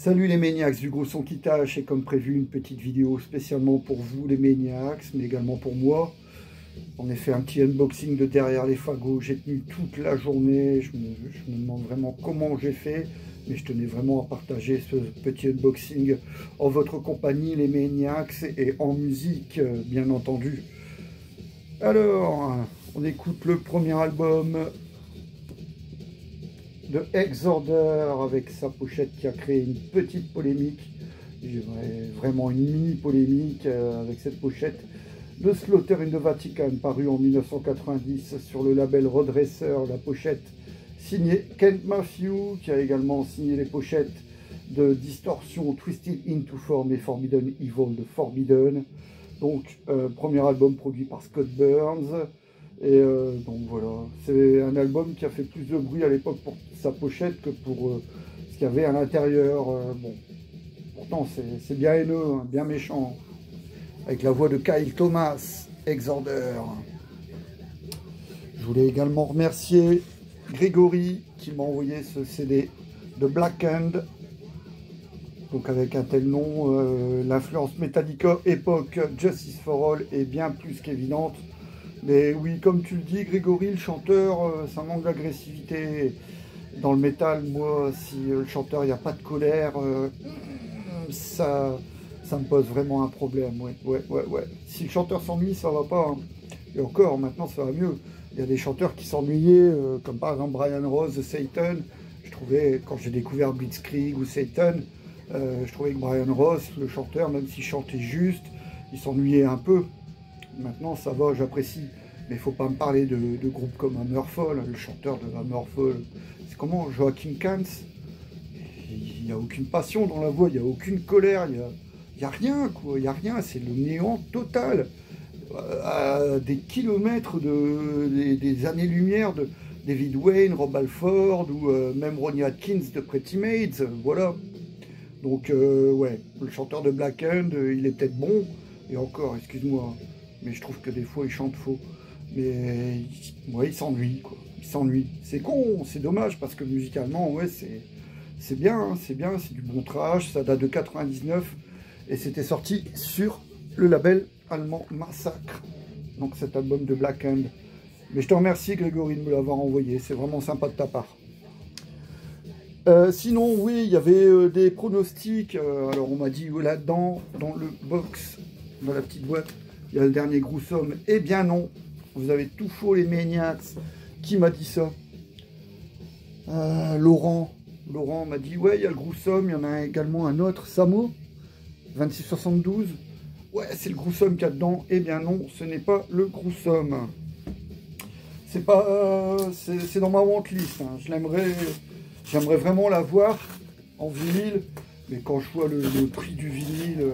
Salut les Maniacs du gros son qui tâche, et comme prévu une petite vidéo spécialement pour vous les Maniacs, mais également pour moi. On a fait un petit unboxing de derrière les fagots, j'ai tenu toute la journée, je me demande vraiment comment j'ai fait, mais je tenais vraiment à partager ce petit unboxing en votre compagnie les Maniacs et en musique bien entendu. Alors, on écoute le premier album de Exorder avec sa pochette qui a créé une petite polémique, vraiment une mini polémique avec cette pochette de Slaughter in the Vatican paru en 1990 sur le label Roadrunner. La pochette signée Kent Matthews qui a également signé les pochettes de Distortion, Twisted into Form et Forbidden Evil de Forbidden. Donc premier album produit par Scott Burns. Et donc voilà, c'est un album qui a fait plus de bruit à l'époque pour sa pochette que pour ce qu'il y avait à l'intérieur. Bon, pourtant c'est bien haineux, hein, bien méchant, avec la voix de Kyle Thomas, Exorder. Je voulais également remercier Grégory qui m'a envoyé ce CD de Blackened. Donc avec un tel nom, l'influence Metallica époque Justice for All est bien plus qu'évidente. Mais oui, comme tu le dis, Grégory, le chanteur, ça manque d'agressivité. Dans le métal, moi, si le chanteur, il n'y a pas de colère, ça me pose vraiment un problème. Ouais. Si le chanteur s'ennuie, ça va pas. Hein. Et encore, maintenant, ça va mieux. Il y a des chanteurs qui s'ennuyaient, comme par exemple Brian Rose de Satan. Je trouvais, quand j'ai découvert Blitzkrieg ou Satan, je trouvais que Brian Rose, le chanteur, même s'il chantait juste, il s'ennuyait un peu. Maintenant, ça va, j'apprécie. Mais il ne faut pas me parler de groupes comme Hammerfall, le chanteur de Hammerfall. C'est comment Joachim Kantz. Il n'y a aucune passion dans la voix, il n'y a aucune colère, il n'y a rien, quoi. Il n'y a rien, c'est le néant total. À des kilomètres des années-lumière de David Wayne, Rob Halford ou même Ronnie Atkins de Pretty Maids, voilà. Donc, ouais, le chanteur de Blackened, il est peut-être bon, et encore, excuse-moi, mais je trouve que des fois il chante faux. Mais ouais, il s'ennuie, quoi. Il s'ennuie. C'est con, c'est dommage, parce que musicalement, ouais, c'est bien, hein, c'est bien, c'est du bon trash, ça date de 99, et c'était sorti sur le label allemand Massacre, donc cet album de Blackened. Mais je te remercie, Grégory, de me l'avoir envoyé, c'est vraiment sympa de ta part. Sinon, oui, il y avait des pronostics. Alors, on m'a dit là-dedans, dans le box, dans la petite boîte, il y a le dernier Gruesome. Eh bien non, vous avez tout faux, les Maniacs. Qui m'a dit ça? Laurent m'a dit, ouais, il y a le Gruesome, il y en a également un autre, Samo, 2672. Ouais, c'est le Gruesome qu'il y a dedans. Eh bien non, ce n'est pas le Gruesome. C'est pas, c'est dans ma wantlist. Hein. J'aimerais vraiment la voir en vinyle, mais quand je vois le prix du vinyle,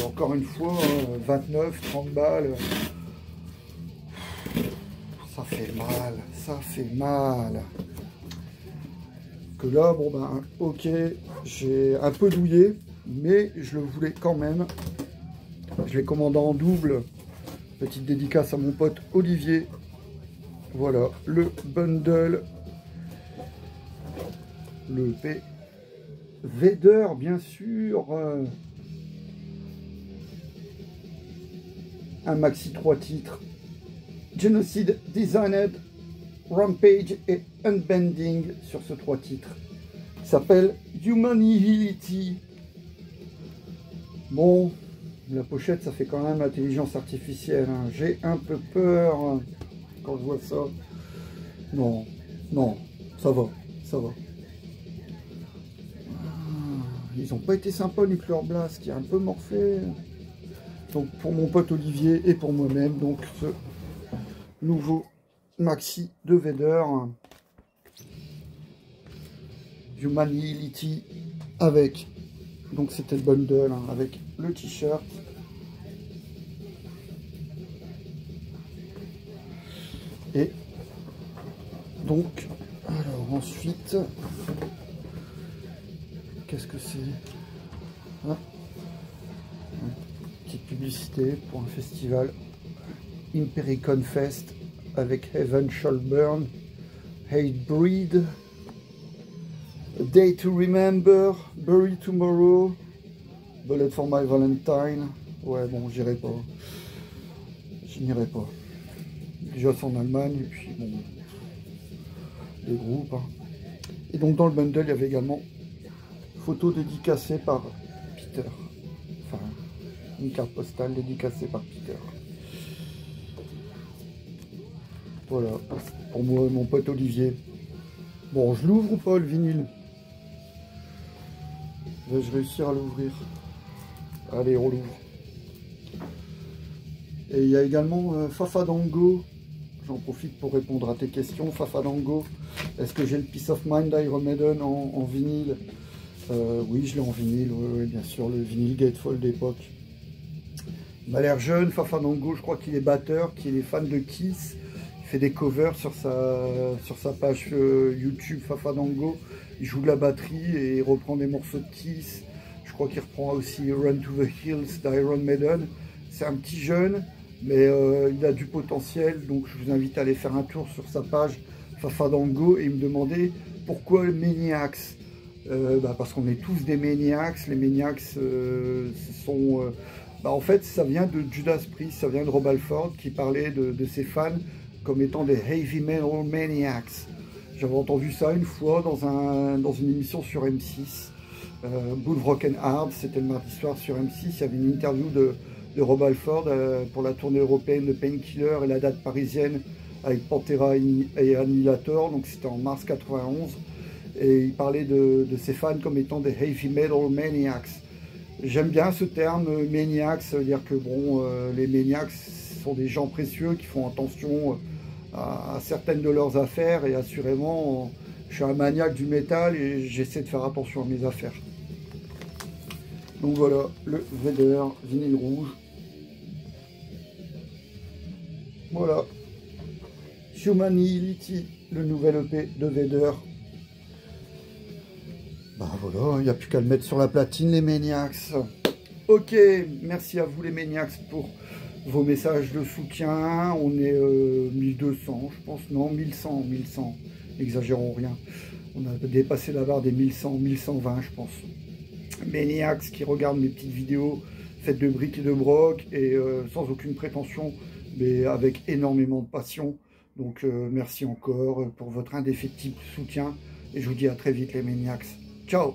encore une fois, 29, 30 balles, ça fait mal. Que là, bon ben, ok, j'ai un peu douillé, mais je le voulais quand même. Je l'ai commandé en double. Petite dédicace à mon pote Olivier. Voilà, le bundle. Le EP Vader, bien sûr. Un maxi 3 titres. Genocide, Designed, Rampage et Unbending sur ce 3 titres. Il s'appelle Humanity. Bon, la pochette, ça fait quand même intelligence artificielle. Hein. J'ai un peu peur hein, quand je vois ça. Non, ça va. Ils n'ont pas été sympas, Nuclear Blast, qui est un peu morflé. Donc pour mon pote Olivier et pour moi-même, donc ce nouveau maxi de Vader. Humanity avec, donc c'était le bundle, hein, avec le t-shirt. Et donc, alors ensuite... Qu'est-ce que c'est? Ah, une petite publicité pour un festival Impericon Fest avec Heaven Shall Burn, Hatebreed, A Day to Remember, Bury Tomorrow, Bullet for My Valentine. Ouais, bon, j'irai pas. Je n'irai pas. Déjà, c'est en Allemagne, et puis bon, les groupes. Hein. Et donc, dans le bundle, il y avait également photo dédicacée par Peter. Enfin, une carte postale dédicacée par Peter. Voilà, pour moi, mon pote Olivier. Bon, je l'ouvre ou pas, le vinyle? Vais-je réussir à l'ouvrir? Allez, on l'ouvre. Et il y a également Fafadango. J'en profite pour répondre à tes questions. Fafadango, est-ce que j'ai le Peace of Mind d'Iron Maiden en vinyle? Oui, je l'ai en vinyle, oui, bien sûr, le vinyle Gatefold d'époque. Il m'a l'air jeune, Fafadango, je crois qu'il est batteur, qu'il est fan de Kiss. Il fait des covers sur sa page YouTube Fafadango. Il joue de la batterie et il reprend des morceaux de Kiss. Je crois qu'il reprend aussi Run to the Hills d'Iron Maiden. C'est un petit jeune, mais il a du potentiel, donc je vous invite à aller faire un tour sur sa page Fafadango et me demander pourquoi le Maniacs. Parce qu'on est tous des Maniacs. Les Maniacs, ce sont... en fait, ça vient de Judas Priest, ça vient de Rob Halford qui parlait de ses fans comme étant des Heavy Metal Maniacs. J'avais entendu ça une fois dans une émission sur M6. Bull Rock and Hard, c'était le mardi soir sur M6. Il y avait une interview de Rob Halford pour la tournée européenne de Painkiller et la date parisienne avec Pantera et Annihilator. Donc c'était en mars 91. Et il parlait de ses fans comme étant des Heavy Metal Maniacs. J'aime bien ce terme Maniacs, ça veut dire que bon, les Maniacs sont des gens précieux qui font attention à certaines de leurs affaires, et assurément, je suis un maniaque du métal et j'essaie de faire attention à mes affaires. Donc voilà, le Vader, vinyle rouge. Voilà. Humanity, le nouvel EP de Vader. Voilà, il n'y a plus qu'à le mettre sur la platine, les Maniacs. Ok, merci à vous les Maniacs pour vos messages de soutien. On est 1200, je pense, non, 1100, n'exagérons rien. On a dépassé la barre des 1100, 1120, je pense. Maniacs qui regardent mes petites vidéos faites de briques et de broc, et sans aucune prétention, mais avec énormément de passion. Donc merci encore pour votre indéfectible soutien, et je vous dis à très vite les Maniacs. Ciao!